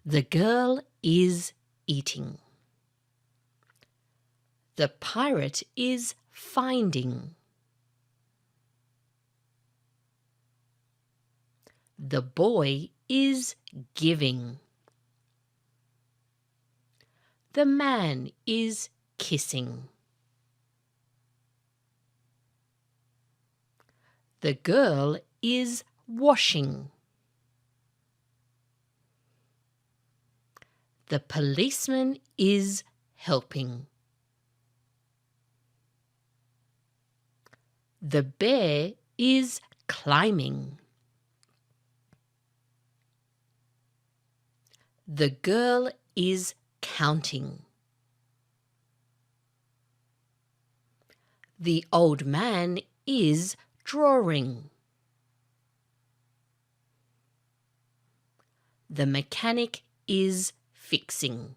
The girl is eating. The pirate is finding. The boy is giving. The man is kissing. The girl is washing. The policeman is helping. The bear is climbing. The girl is counting. The old man is drawing. The mechanic is fixing.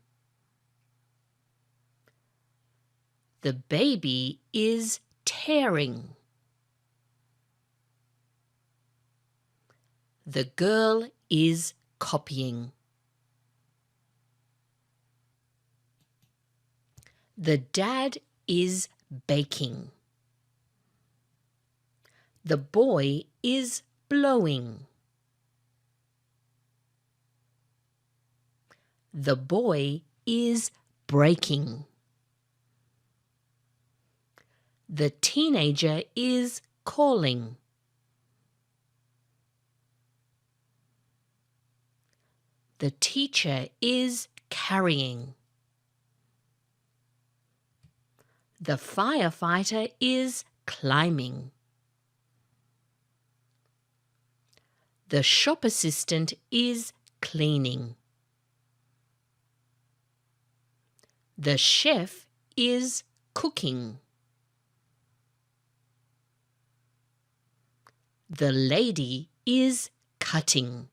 The baby is tearing. The girl is copying. The dad is baking. The boy is blowing. The boy is breaking. The teenager is calling. The teacher is carrying. The firefighter is climbing. The shop assistant is cleaning. The chef is cooking. The lady is cutting.